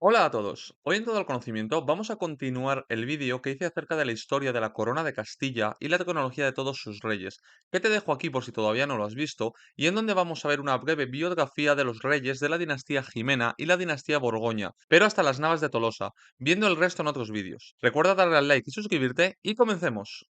Hola a todos. Hoy en Todo el Conocimiento vamos a continuar el vídeo que hice acerca de la historia de la corona de Castilla y la tecnología de todos sus reyes, que te dejo aquí por si todavía no lo has visto, y en donde vamos a ver una breve biografía de los reyes de la dinastía Jimena y la dinastía Borgoña, pero hasta las Navas de Tolosa, viendo el resto en otros vídeos. Recuerda darle al like y suscribirte y comencemos.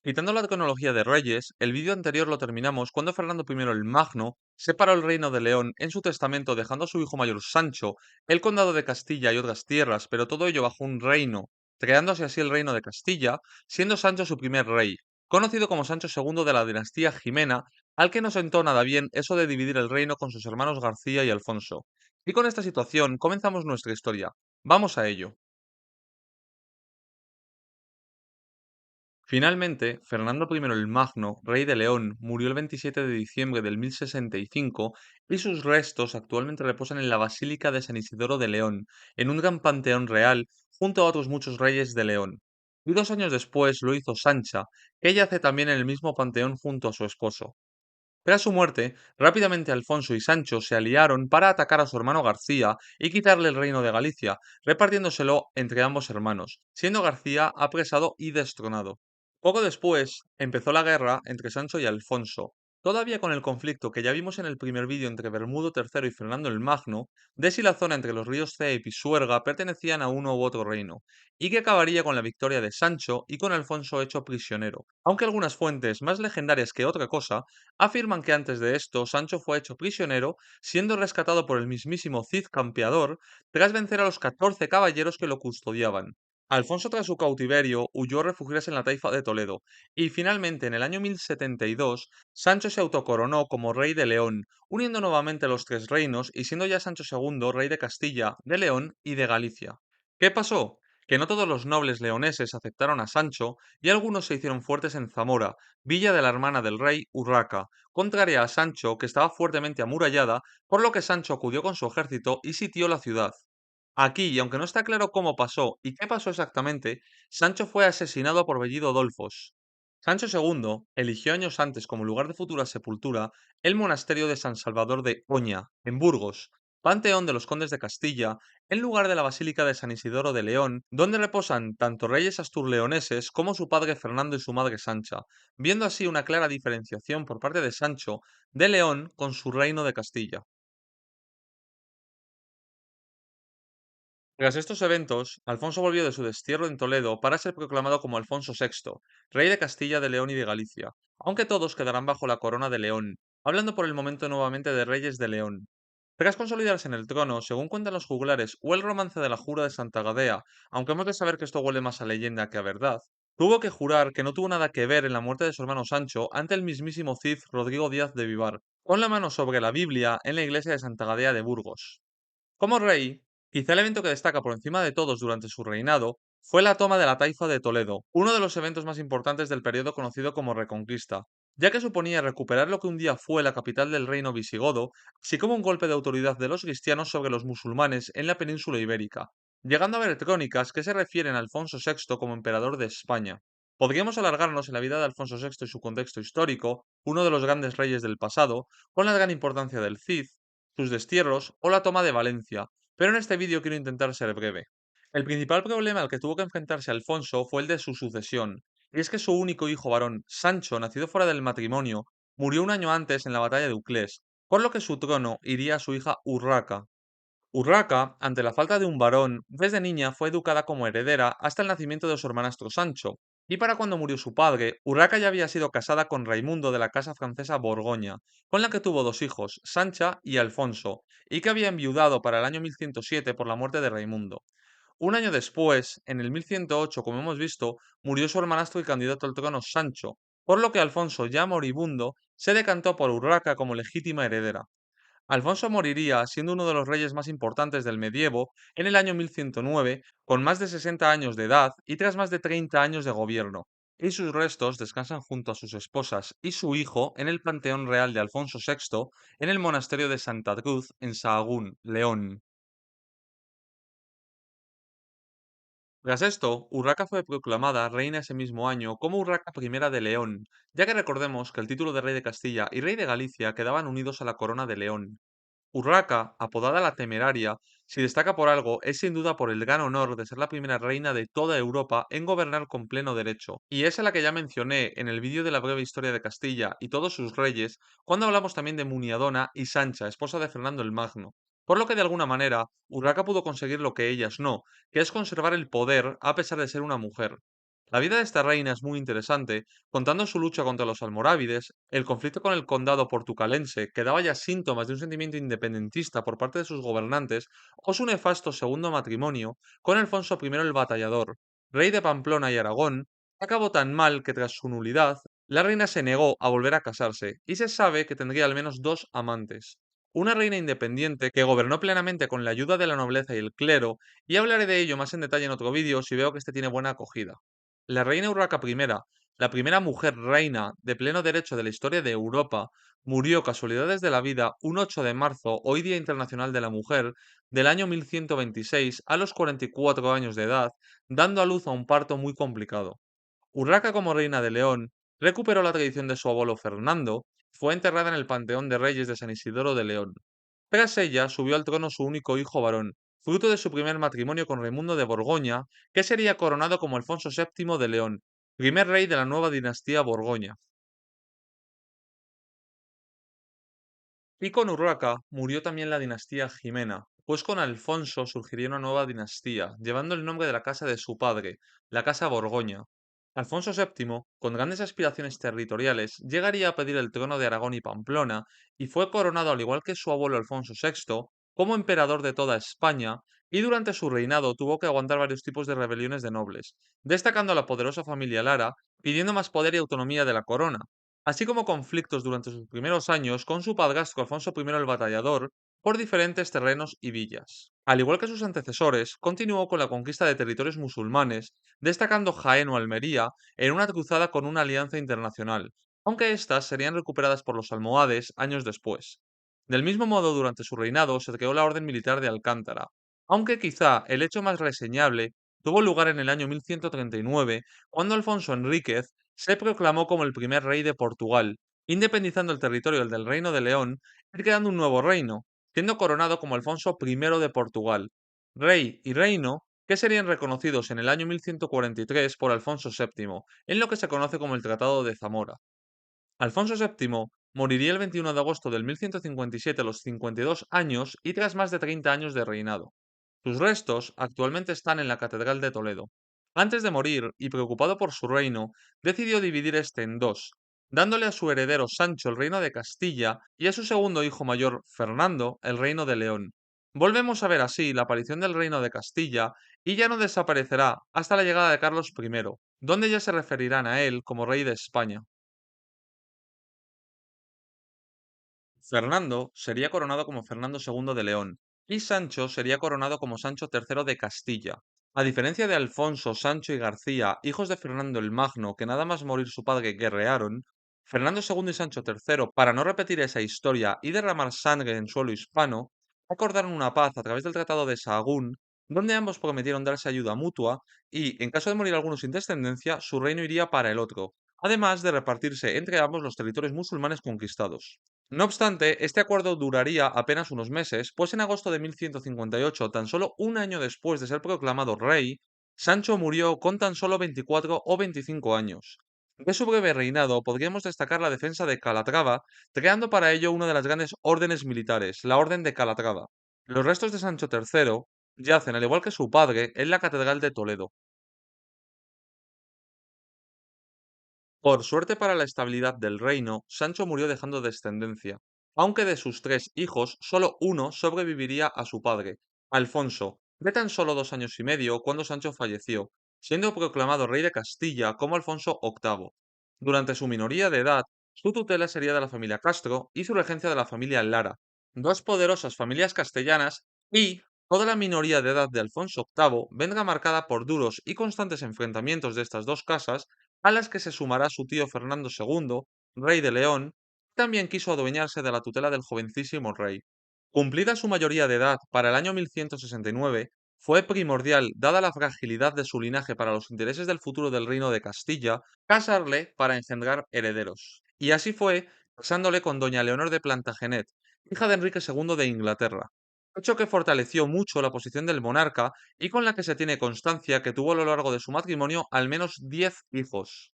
Quitando la cronología de reyes, el vídeo anterior lo terminamos cuando Fernando I el Magno separó el reino de León en su testamento dejando a su hijo mayor Sancho el condado de Castilla y otras tierras, pero todo ello bajo un reino, creándose así el reino de Castilla, siendo Sancho su primer rey, conocido como Sancho II de la dinastía Jimena, al que no sentó nada bien eso de dividir el reino con sus hermanos García y Alfonso. Y con esta situación comenzamos nuestra historia. Vamos a ello. Finalmente, Fernando I el Magno, rey de León, murió el 27 de diciembre del 1065 y sus restos actualmente reposan en la Basílica de San Isidoro de León, en un gran panteón real, junto a otros muchos reyes de León. Y 2 años después lo hizo Sancha, que yace también en el mismo panteón junto a su esposo. Tras su muerte, rápidamente Alfonso y Sancho se aliaron para atacar a su hermano García y quitarle el reino de Galicia, repartiéndoselo entre ambos hermanos, siendo García apresado y destronado. Poco después, empezó la guerra entre Sancho y Alfonso, todavía con el conflicto que ya vimos en el primer vídeo entre Bermudo III y Fernando el Magno, de si la zona entre los ríos Cea y Pisuerga pertenecían a uno u otro reino, y que acabaría con la victoria de Sancho y con Alfonso hecho prisionero. Aunque algunas fuentes, más legendarias que otra cosa, afirman que antes de esto Sancho fue hecho prisionero, siendo rescatado por el mismísimo Cid Campeador tras vencer a los 14 caballeros que lo custodiaban. Alfonso tras su cautiverio huyó a refugiarse en la taifa de Toledo, y finalmente en el año 1072 Sancho se autocoronó como rey de León, uniendo nuevamente los tres reinos y siendo ya Sancho II rey de Castilla, de León y de Galicia. ¿Qué pasó? Que no todos los nobles leoneses aceptaron a Sancho y algunos se hicieron fuertes en Zamora, villa de la hermana del rey, Urraca, contraria a Sancho, que estaba fuertemente amurallada, por lo que Sancho acudió con su ejército y sitió la ciudad. Aquí, y aunque no está claro cómo pasó y qué pasó exactamente, Sancho fue asesinado por Bellido Dolfos. Sancho II eligió años antes como lugar de futura sepultura el monasterio de San Salvador de Oña, en Burgos, panteón de los condes de Castilla, en lugar de la Basílica de San Isidoro de León, donde reposan tanto reyes asturleoneses como su padre Fernando y su madre Sancha, viendo así una clara diferenciación por parte de Sancho de León con su reino de Castilla. Tras estos eventos, Alfonso volvió de su destierro en Toledo para ser proclamado como Alfonso VI, rey de Castilla, de León y de Galicia, aunque todos quedarán bajo la corona de León, hablando por el momento nuevamente de reyes de León. Tras consolidarse en el trono, según cuentan los juglares o el romance de la Jura de Santa Gadea, aunque hemos de saber que esto huele más a leyenda que a verdad, tuvo que jurar que no tuvo nada que ver en la muerte de su hermano Sancho ante el mismísimo Cid Rodrigo Díaz de Vivar, con la mano sobre la Biblia en la iglesia de Santa Gadea de Burgos. Como rey, quizá el evento que destaca por encima de todos durante su reinado fue la toma de la Taifa de Toledo, uno de los eventos más importantes del periodo conocido como Reconquista, ya que suponía recuperar lo que un día fue la capital del reino visigodo, así como un golpe de autoridad de los cristianos sobre los musulmanes en la península ibérica, llegando a haber crónicas que se refieren a Alfonso VI como emperador de España. Podríamos alargarnos en la vida de Alfonso VI y su contexto histórico, uno de los grandes reyes del pasado, con la gran importancia del Cid, sus destierros o la toma de Valencia, pero en este vídeo quiero intentar ser breve. El principal problema al que tuvo que enfrentarse Alfonso fue el de su sucesión, y es que su único hijo varón, Sancho, nacido fuera del matrimonio, murió un año antes en la batalla de Uclés, por lo que su trono iría a su hija Urraca. Urraca, ante la falta de un varón, desde niña fue educada como heredera hasta el nacimiento de su hermanastro Sancho, y para cuando murió su padre, Urraca ya había sido casada con Raimundo de la casa francesa Borgoña, con la que tuvo dos hijos, Sancha y Alfonso, y que había enviudado para el año 1107 por la muerte de Raimundo. Un año después, en el 1108, como hemos visto, murió su hermanastro y candidato al trono Sancho, por lo que Alfonso, ya moribundo, se decantó por Urraca como legítima heredera. Alfonso moriría siendo uno de los reyes más importantes del medievo en el año 1109, con más de 60 años de edad y tras más de 30 años de gobierno, y sus restos descansan junto a sus esposas y su hijo en el Panteón Real de Alfonso VI en el monasterio de Santa Cruz en Sahagún, León. Tras esto, Urraca fue proclamada reina ese mismo año como Urraca I de León, ya que recordemos que el título de rey de Castilla y rey de Galicia quedaban unidos a la corona de León. Urraca, apodada la Temeraria, si destaca por algo, es sin duda por el gran honor de ser la primera reina de toda Europa en gobernar con pleno derecho. Y es a la que ya mencioné en el vídeo de la breve historia de Castilla y todos sus reyes, cuando hablamos también de Muniadona y Sancha, esposa de Fernando el Magno. Por lo que de alguna manera, Urraca pudo conseguir lo que ellas no, que es conservar el poder a pesar de ser una mujer. La vida de esta reina es muy interesante, contando su lucha contra los almorávides, el conflicto con el condado portucalense, que daba ya síntomas de un sentimiento independentista por parte de sus gobernantes, o su nefasto segundo matrimonio con Alfonso I el Batallador, rey de Pamplona y Aragón, acabó tan mal que tras su nulidad, la reina se negó a volver a casarse y se sabe que tendría al menos dos amantes. Una reina independiente que gobernó plenamente con la ayuda de la nobleza y el clero, y hablaré de ello más en detalle en otro vídeo si veo que este tiene buena acogida. La reina Urraca I, la primera mujer reina de pleno derecho de la historia de Europa, murió casualidades de la vida un 8 de marzo, hoy Día Internacional de la Mujer, del año 1126 a los 44 años de edad, dando a luz a un parto muy complicado. Urraca como reina de León recuperó la tradición de su abuelo Fernando, fue enterrada en el Panteón de Reyes de San Isidoro de León. Tras ella subió al trono su único hijo varón, fruto de su primer matrimonio con Raimundo de Borgoña, que sería coronado como Alfonso VII de León, primer rey de la nueva dinastía Borgoña. Y con Urraca murió también la dinastía Jimena, pues con Alfonso surgiría una nueva dinastía, llevando el nombre de la casa de su padre, la Casa Borgoña. Alfonso VII, con grandes aspiraciones territoriales, llegaría a pedir el trono de Aragón y Pamplona, y fue coronado al igual que su abuelo Alfonso VI, como emperador de toda España, y durante su reinado tuvo que aguantar varios tipos de rebeliones de nobles, destacando a la poderosa familia Lara, pidiendo más poder y autonomía de la corona así como conflictos durante sus primeros años con su padrastro Alfonso I el Batallador por diferentes terrenos y villas. Al igual que sus antecesores, continuó con la conquista de territorios musulmanes, destacando Jaén o Almería en una cruzada con una alianza internacional, aunque éstas serían recuperadas por los almohades años después. Del mismo modo, durante su reinado se creó la Orden Militar de Alcántara, aunque quizá el hecho más reseñable tuvo lugar en el año 1139, cuando Alfonso Enríquez se proclamó como el primer rey de Portugal, independizando el territorio del Reino de León y creando un nuevo reino, siendo coronado como Alfonso I de Portugal, rey y reino que serían reconocidos en el año 1143 por Alfonso VII, en lo que se conoce como el Tratado de Zamora. Alfonso VII moriría el 21 de agosto del 1157 a los 52 años y tras más de 30 años de reinado. Sus restos actualmente están en la Catedral de Toledo. Antes de morir, y preocupado por su reino, decidió dividir este en dos, dándole a su heredero Sancho el reino de Castilla y a su segundo hijo mayor, Fernando, el reino de León. Volvemos a ver así la aparición del reino de Castilla y ya no desaparecerá hasta la llegada de Carlos I, donde ya se referirán a él como rey de España. Fernando sería coronado como Fernando II de León y Sancho sería coronado como Sancho III de Castilla. A diferencia de Alfonso, Sancho y García, hijos de Fernando el Magno, que nada más morir su padre guerrearon, Fernando II y Sancho III, para no repetir esa historia y derramar sangre en suelo hispano, acordaron una paz a través del Tratado de Sahagún, donde ambos prometieron darse ayuda mutua y, en caso de morir alguno sin descendencia, su reino iría para el otro, además de repartirse entre ambos los territorios musulmanes conquistados. No obstante, este acuerdo duraría apenas unos meses, pues en agosto de 1158, tan solo un año después de ser proclamado rey, Sancho murió con tan solo 24 o 25 años. De su breve reinado podríamos destacar la defensa de Calatrava, creando para ello una de las grandes órdenes militares, la Orden de Calatrava. Los restos de Sancho III yacen, al igual que su padre, en la Catedral de Toledo. Por suerte para la estabilidad del reino, Sancho murió dejando descendencia, aunque de sus tres hijos, solo uno sobreviviría a su padre, Alfonso, de tan solo 2 años y medio cuando Sancho falleció, siendo proclamado rey de Castilla como Alfonso VIII. Durante su minoría de edad, su tutela sería de la familia Castro y su regencia de la familia Lara, dos poderosas familias castellanas, y toda la minoría de edad de Alfonso VIII vendrá marcada por duros y constantes enfrentamientos de estas dos casas a las que se sumará su tío Fernando II, rey de León, que también quiso adueñarse de la tutela del jovencísimo rey. Cumplida su mayoría de edad para el año 1169, fue primordial, dada la fragilidad de su linaje para los intereses del futuro del reino de Castilla, casarle para engendrar herederos. Y así fue, casándole con doña Leonor de Plantagenet, hija de Enrique II de Inglaterra, hecho que fortaleció mucho la posición del monarca y con la que se tiene constancia que tuvo a lo largo de su matrimonio al menos 10 hijos.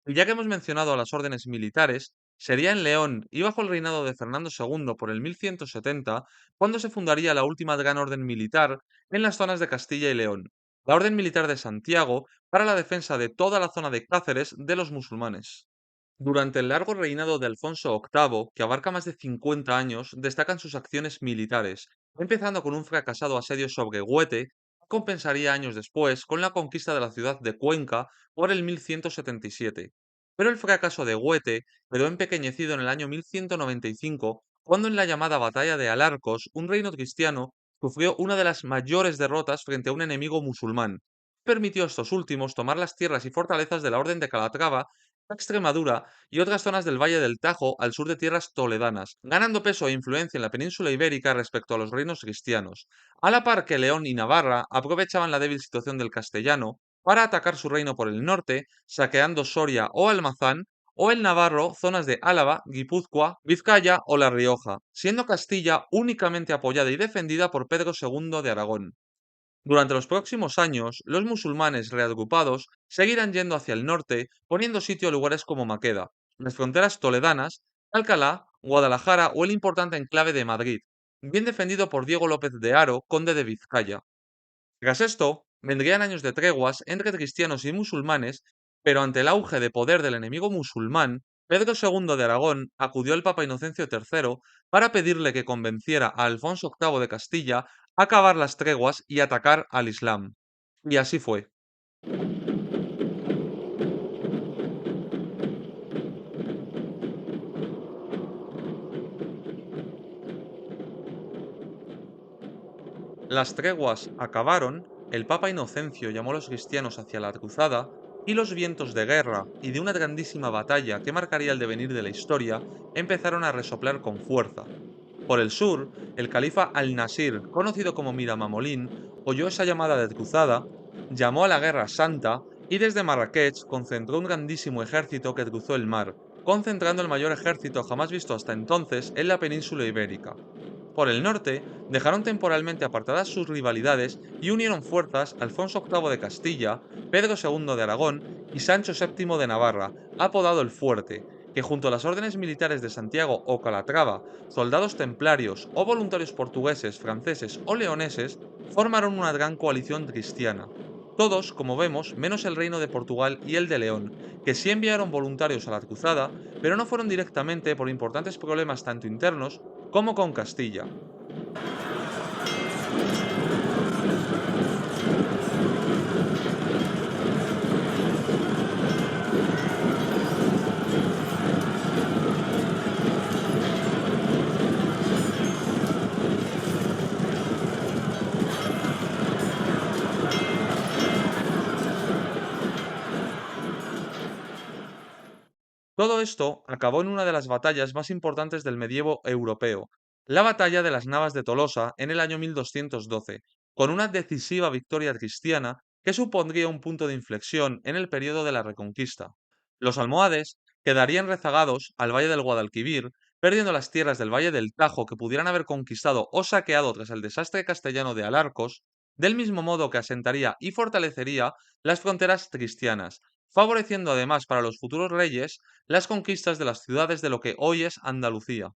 Y ya que hemos mencionado a las órdenes militares, sería en León y bajo el reinado de Fernando II por el 1170 cuando se fundaría la última gran orden militar en las zonas de Castilla y León, la Orden Militar de Santiago, para la defensa de toda la zona de Cáceres de los musulmanes. Durante el largo reinado de Alfonso VIII, que abarca más de 50 años, destacan sus acciones militares, empezando con un fracasado asedio sobre Huete, que compensaría años después con la conquista de la ciudad de Cuenca por el 1177. Pero el fracaso de Huete quedó empequeñecido en el año 1195, cuando en la llamada Batalla de Alarcos, un reino cristiano sufrió una de las mayores derrotas frente a un enemigo musulmán. Permitió a estos últimos tomar las tierras y fortalezas de la Orden de Calatrava, Extremadura y otras zonas del Valle del Tajo al sur de tierras toledanas, ganando peso e influencia en la península ibérica respecto a los reinos cristianos, a la par que León y Navarra aprovechaban la débil situación del castellano para atacar su reino por el norte, saqueando Soria o Almazán, o el Navarro zonas de Álava, Guipúzcoa, Vizcaya o La Rioja, siendo Castilla únicamente apoyada y defendida por Pedro II de Aragón. Durante los próximos años, los musulmanes reagrupados seguirán yendo hacia el norte, poniendo sitio a lugares como Maqueda, las fronteras toledanas, Alcalá, Guadalajara o el importante enclave de Madrid, bien defendido por Diego López de Haro, conde de Vizcaya. Tras esto, vendrían años de treguas entre cristianos y musulmanes, pero ante el auge de poder del enemigo musulmán, Pedro II de Aragón acudió al Papa Inocencio III para pedirle que convenciera a Alfonso VIII de Castilla a acabar las treguas y atacar al Islam. Y así fue. Las treguas acabaron, el Papa Inocencio llamó a los cristianos hacia la cruzada, y los vientos de guerra y de una grandísima batalla que marcaría el devenir de la historia empezaron a resoplar con fuerza. Por el sur, el califa al-Nasir, conocido como Miramamolín, oyó esa llamada de cruzada, llamó a la guerra santa y desde Marrakech concentró un grandísimo ejército que cruzó el mar, concentrando el mayor ejército jamás visto hasta entonces en la península ibérica. Por el norte, dejaron temporalmente apartadas sus rivalidades y unieron fuerzas Alfonso VIII de Castilla, Pedro II de Aragón y Sancho VII de Navarra, apodado el Fuerte, que junto a las órdenes militares de Santiago o Calatrava, soldados templarios o voluntarios portugueses, franceses o leoneses, formaron una gran coalición cristiana. Todos, como vemos, menos el reino de Portugal y el de León, que sí enviaron voluntarios a la cruzada, pero no fueron directamente por importantes problemas tanto internos como con Castilla. Todo esto acabó en una de las batallas más importantes del medievo europeo, la batalla de las Navas de Tolosa en el año 1212, con una decisiva victoria cristiana que supondría un punto de inflexión en el periodo de la Reconquista. Los almohades quedarían rezagados al valle del Guadalquivir, perdiendo las tierras del valle del Tajo que pudieran haber conquistado o saqueado tras el desastre castellano de Alarcos, del mismo modo que asentaría y fortalecería las fronteras cristianas, favoreciendo además para los futuros reyes las conquistas de las ciudades de lo que hoy es Andalucía.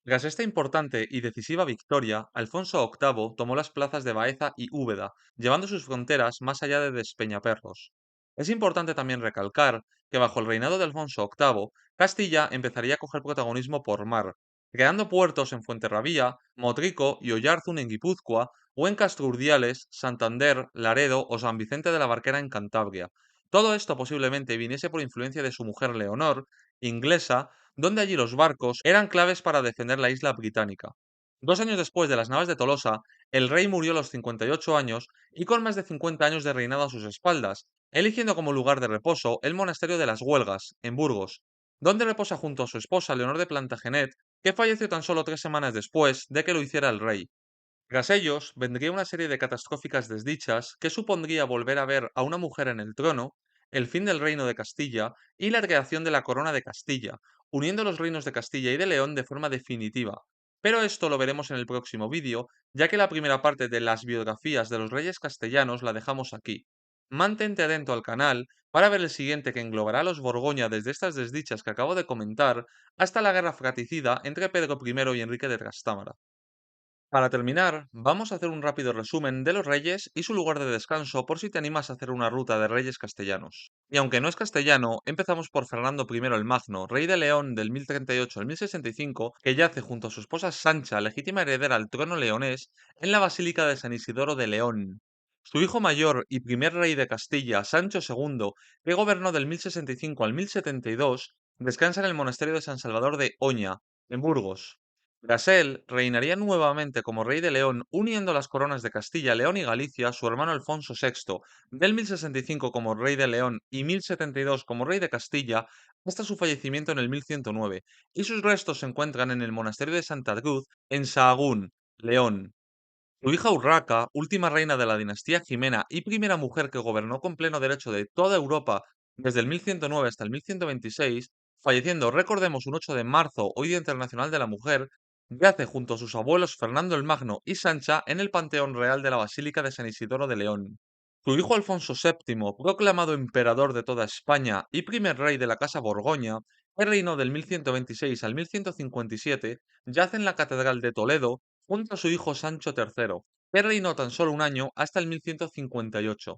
Tras esta importante y decisiva victoria, Alfonso VIII tomó las plazas de Baeza y Úbeda, llevando sus fronteras más allá de Despeñaperros. Es importante también recalcar que bajo el reinado de Alfonso VIII, Castilla empezaría a coger protagonismo por mar, creando puertos en Fuenterrabía, Motrico y Oyarzun en Guipúzcoa, o en Castrurdiales, Santander, Laredo o San Vicente de la Barquera en Cantabria. Todo esto posiblemente viniese por influencia de su mujer Leonor, inglesa, donde allí los barcos eran claves para defender la isla británica. 2 años después de las Navas de Tolosa, el rey murió a los 58 años y con más de 50 años de reinado a sus espaldas, eligiendo como lugar de reposo el monasterio de las Huelgas, en Burgos, donde reposa junto a su esposa Leonor de Plantagenet, que falleció tan solo 3 semanas después de que lo hiciera el rey. Tras ellos, vendría una serie de catastróficas desdichas que supondría volver a ver a una mujer en el trono, el fin del reino de Castilla y la creación de la corona de Castilla, uniendo los reinos de Castilla y de León de forma definitiva. Pero esto lo veremos en el próximo vídeo, ya que la primera parte de las biografías de los reyes castellanos la dejamos aquí. Mantente atento al canal para ver el siguiente que englobará a los Borgoña desde estas desdichas que acabo de comentar hasta la guerra fratricida entre Pedro I y Enrique de Trastámara. Para terminar, vamos a hacer un rápido resumen de los reyes y su lugar de descanso por si te animas a hacer una ruta de reyes castellanos. Y aunque no es castellano, empezamos por Fernando I el Magno, rey de León del 1038 al 1065, que yace junto a su esposa Sancha, legítima heredera al trono leonés, en la Basílica de San Isidoro de León. Su hijo mayor y primer rey de Castilla, Sancho II, que gobernó del 1065 al 1072, descansa en el monasterio de San Salvador de Oña, en Burgos. Tras él, reinaría nuevamente como rey de León, uniendo las coronas de Castilla, León y Galicia, su hermano Alfonso VI, del 1065 como rey de León y 1072 como rey de Castilla, hasta su fallecimiento en el 1109, y sus restos se encuentran en el monasterio de Santa Cruz, en Sahagún, León. Su hija Urraca, última reina de la dinastía Jimena y primera mujer que gobernó con pleno derecho de toda Europa desde el 1109 hasta el 1126, falleciendo, recordemos, un 8 de marzo, hoy Día Internacional de la Mujer, yace junto a sus abuelos Fernando el Magno y Sancha en el Panteón Real de la Basílica de San Isidoro de León. Su hijo Alfonso VII, proclamado emperador de toda España y primer rey de la Casa Borgoña, que reinó del 1126 al 1157, yace en la Catedral de Toledo junto a su hijo Sancho III, que reinó tan solo un año hasta el 1158,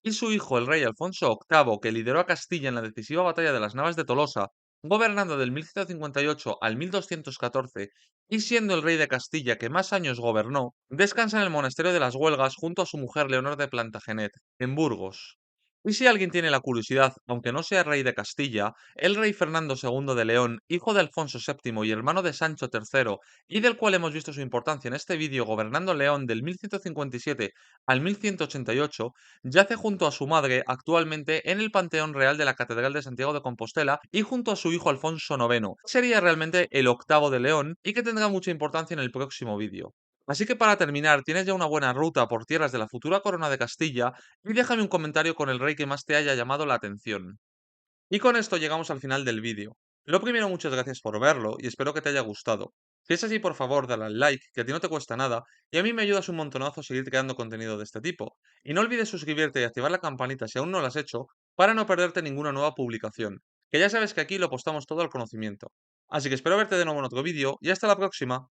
y su hijo el rey Alfonso VIII, que lideró a Castilla en la decisiva batalla de las Navas de Tolosa, gobernando del 1158 al 1214, y siendo el rey de Castilla que más años gobernó, descansa en el monasterio de las Huelgas junto a su mujer Leonor de Plantagenet, en Burgos. Y si alguien tiene la curiosidad, aunque no sea rey de Castilla, el rey Fernando II de León, hijo de Alfonso VII y hermano de Sancho III, y del cual hemos visto su importancia en este vídeo gobernando León del 1157 al 1188, yace junto a su madre actualmente en el Panteón Real de la Catedral de Santiago de Compostela y junto a su hijo Alfonso IX. Sería realmente el octavo de León y que tendrá mucha importancia en el próximo vídeo. Así que para terminar, tienes ya una buena ruta por tierras de la futura corona de Castilla y déjame un comentario con el rey que más te haya llamado la atención. Y con esto llegamos al final del vídeo. Lo primero, muchas gracias por verlo y espero que te haya gustado. Si es así, por favor, dale al like, que a ti no te cuesta nada, y a mí me ayudas un montonazo a seguir creando contenido de este tipo. Y no olvides suscribirte y activar la campanita si aún no lo has hecho, para no perderte ninguna nueva publicación, que ya sabes que aquí lo postamos todo al conocimiento. Así que espero verte de nuevo en otro vídeo y hasta la próxima.